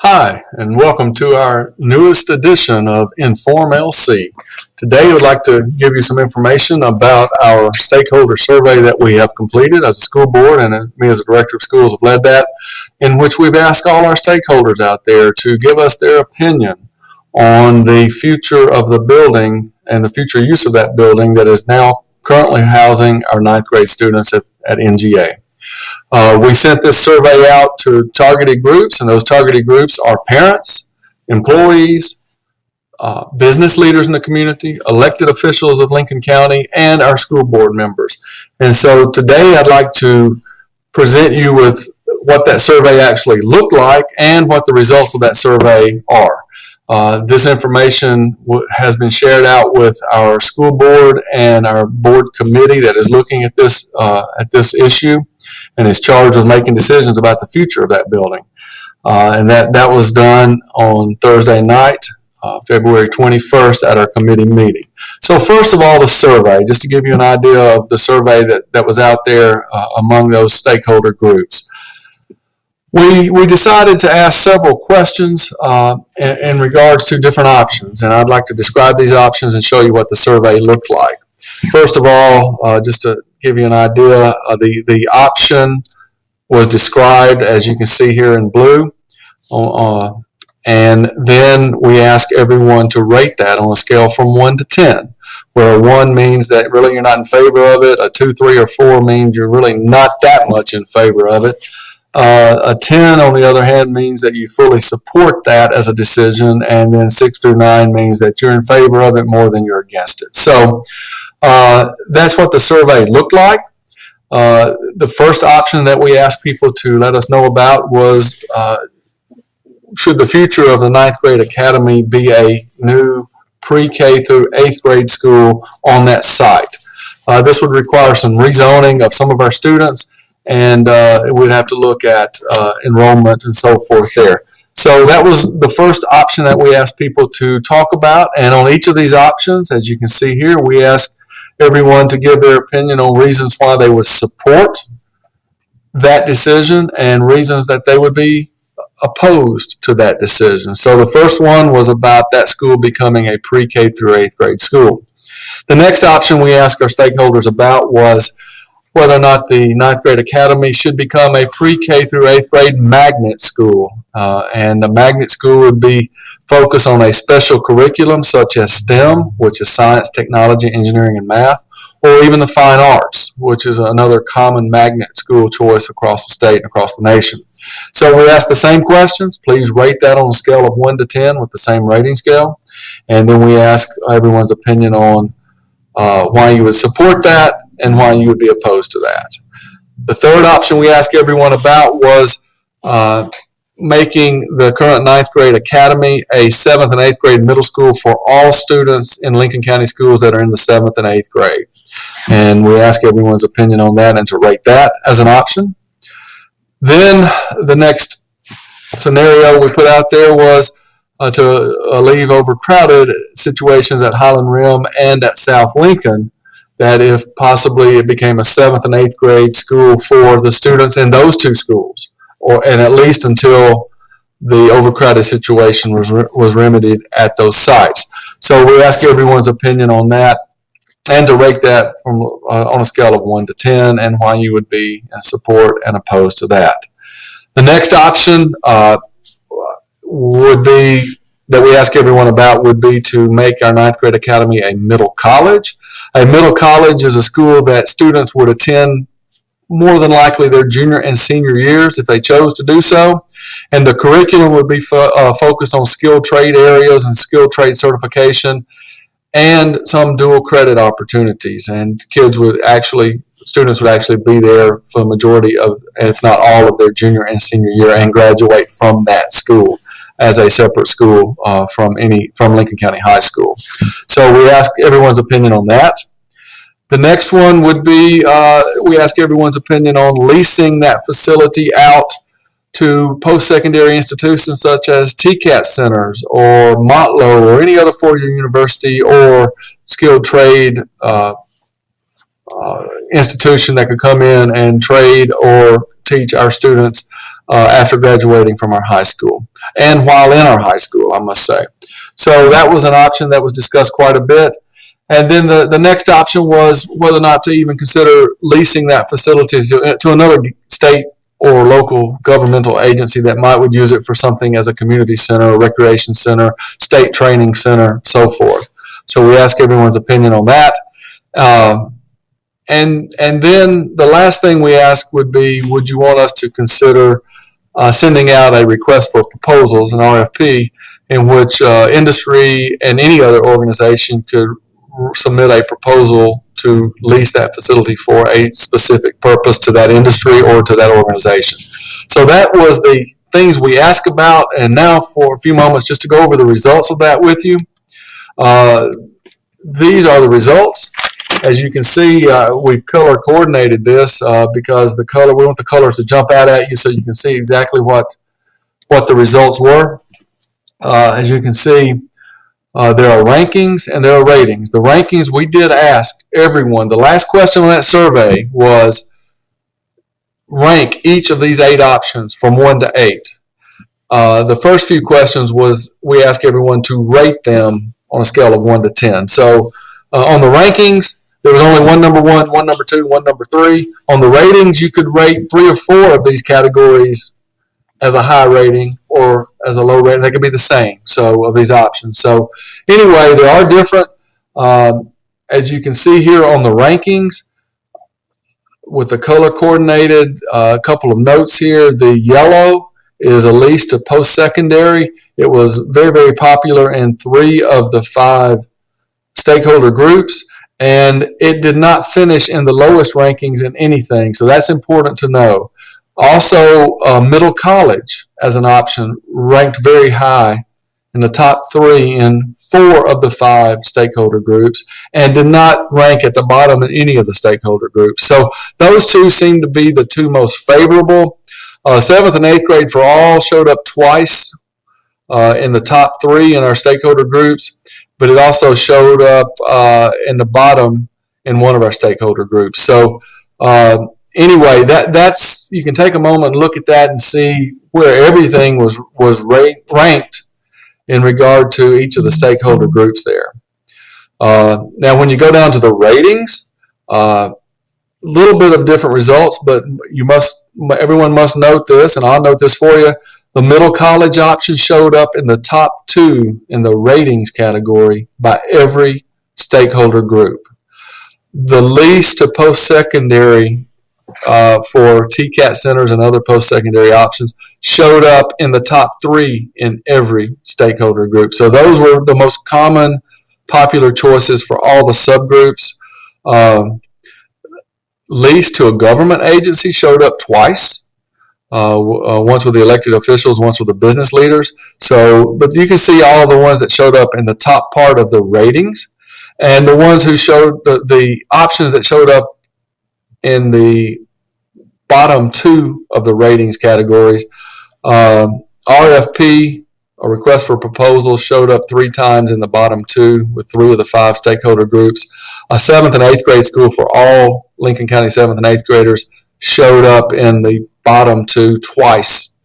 Hi, and welcome to our newest edition of InformLC. Today, I'd like to give you some information about our stakeholder survey that we have completed as a school board, and me as a director of schools have led that, in which we've asked all our stakeholders out there to give us their opinion on the future of the building and the future use of that building that is now currently housing our ninth grade students at NGA. We sent this survey out to targeted groups, and those targeted groups are parents, employees, business leaders in the community, elected officials of Lincoln County, and our school board members. And so today I'd like to present you with what that survey actually looked like and what the results of that survey are. This information has been shared out with our school board and our board committee that is looking at this issue and is charged with making decisions about the future of that building. And that was done on Thursday night, February 21st at our committee meeting. So first of all, the survey, just to give you an idea of the survey that was out there among those stakeholder groups. We decided to ask several questions in regards to different options, and I'd like to describe these options and show you what the survey looked like. First of all, just to give you an idea, the option was described as you can see here in blue, and then we ask everyone to rate that on a scale from 1 to 10, where a 1 means that really you're not in favor of it, a 2, 3, or 4 means you're really not that much in favor of it. A 10, on the other hand, means that you fully support that as a decision, and then 6 through 9 means that you're in favor of it more than you're against it. So that's what the survey looked like. The first option that we asked people to let us know about was, should the future of the ninth grade academy be a new pre-K through 8th grade school on that site? This would require some rezoning of some of our students, and we'd have to look at enrollment and so forth there. So that was the first option that we asked people to talk about, and on each of these options, as you can see here, we asked everyone to give their opinion on reasons why they would support that decision and reasons that they would be opposed to that decision. So the first one was about that school becoming a pre-K through 8th grade school. The next option we asked our stakeholders about was whether or not the ninth grade academy should become a pre-K through 8th grade magnet school. And the magnet school would be focused on a special curriculum such as STEM, which is science, technology, engineering, and math, or even the fine arts, which is another common magnet school choice across the state and across the nation. So we asked the same questions. Please rate that on a scale of 1 to 10 with the same rating scale. And then we ask everyone's opinion on why you would support that and why you would be opposed to that. The third option we asked everyone about was making the current ninth grade academy a 7th and 8th grade middle school for all students in Lincoln County schools that are in the 7th and 8th grade. And we ask everyone's opinion on that and to rate that as an option. Then the next scenario we put out there was to leave overcrowded situations at Highland Rim and at South Lincoln, that if possibly it became a 7th and 8th grade school for the students in those two schools, and at least until the overcrowded situation was remedied at those sites. So we ask everyone's opinion on that and to rate that from on a scale of 1 to 10 and why you would be in support and opposed to that. The next option would be that we ask everyone about would be to make our ninth grade academy a middle college. A middle college is a school that students would attend more than likely their junior and senior years if they chose to do so. And the curriculum would be focused on skilled trade areas and skilled trade certification and some dual credit opportunities. And students would actually be there for the majority of, if not all of their junior and senior year and graduate from that school as a separate school from Lincoln County High School. So we ask everyone's opinion on that. The next one would be we ask everyone's opinion on leasing that facility out to post-secondary institutions such as TCAT centers or Motlow or any other four-year university or skilled trade institution that could come in and trade or teach our students after graduating from our high school, and while in our high school, I must say. So that was an option that was discussed quite a bit. And then the next option was whether or not to even consider leasing that facility to another state or local governmental agency that would use it for something as a community center, a recreation center, state training center, so forth. So we ask everyone's opinion on that. And then the last thing we ask would be, would you want us to consider sending out a request for proposals, an RFP, in which industry and any other organization could submit a proposal to lease that facility for a specific purpose to that industry or to that organization. So that was the things we asked about, and now for a few moments just to go over the results of that with you. These are the results. As you can see, we've color coordinated this because we want the colors to jump out at you so you can see exactly what the results were. As you can see, there are rankings and there are ratings. The rankings, we did ask everyone. The last question on that survey was rank each of these 8 options from 1 to 8. The first few questions was we asked everyone to rate them on a scale of 1 to 10. So on the rankings, there was only one number 1, one number 2, one number 3. On the ratings, you could rate 3 or 4 of these categories as a high rating or as a low rating. They could be the same, so, of these options. So anyway, they are different. As you can see here on the rankings, with the color coordinated, a couple of notes here. The yellow is a lease to post-secondary. It was very, very popular in 3 of the 5 stakeholder groups, and it did not finish in the lowest rankings in anything, so that's important to know. Also, middle college as an option ranked very high in the top 3 in 4 of the 5 stakeholder groups and did not rank at the bottom in any of the stakeholder groups. So those 2 seem to be the 2 most favorable. 7th and 8th grade for all showed up twice in the top 3 in our stakeholder groups, but it also showed up in the bottom in one of our stakeholder groups. So anyway, that's you can take a moment and look at that and see where everything was ranked in regard to each of the stakeholder groups there. Now, when you go down to the ratings, a little bit of different results, but everyone must note this, and I'll note this for you. The middle college option showed up in the top 2 in the ratings category by every stakeholder group. The lease to post-secondary for TCAT centers and other post-secondary options showed up in the top 3 in every stakeholder group. So those were the most common popular choices for all the subgroups. Lease to a government agency showed up twice. Once with the elected officials, once with the business leaders. But you can see all the ones that showed up in the top part of the ratings, and the ones who showed the options that showed up in the bottom 2 of the ratings categories. RFP, a request for proposal, showed up 3 times in the bottom 2 with 3 of the 5 stakeholder groups. A 7th and 8th grade school for all Lincoln County 7th and 8th graders showed up in the bottom 2 twice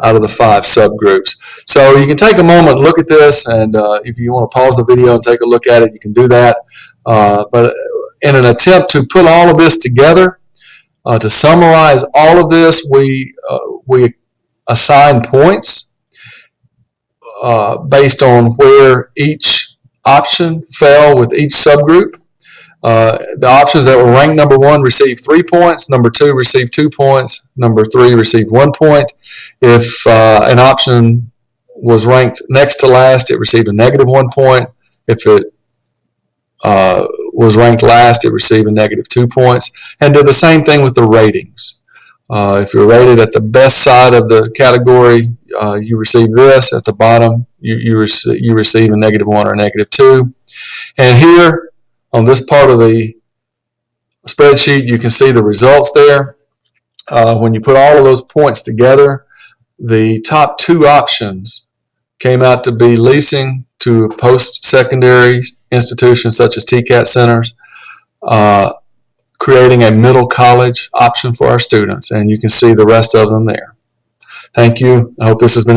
out of the 5 subgroups. So you can take a moment and look at this, and if you want to pause the video and take a look at it, you can do that. But in an attempt to put all of this together, to summarize all of this, we assign points based on where each option fell with each subgroup. The options that were ranked number 1 received 3 points, number 2 received 2 points, number 3 received 1 point. If an option was ranked next to last, it received a negative 1 point. If it was ranked last, it received a negative 2 points, and did the same thing with the ratings. If you're rated at the best side of the category, you receive this. At the bottom, you receive a negative 1 or a negative 2. And here, on this part of the spreadsheet, you can see the results there. When you put all of those points together, the top 2 options came out to be leasing to post-secondary institutions such as TCAT centers, creating a middle college option for our students, and you can see the rest of them there. Thank you. I hope this has been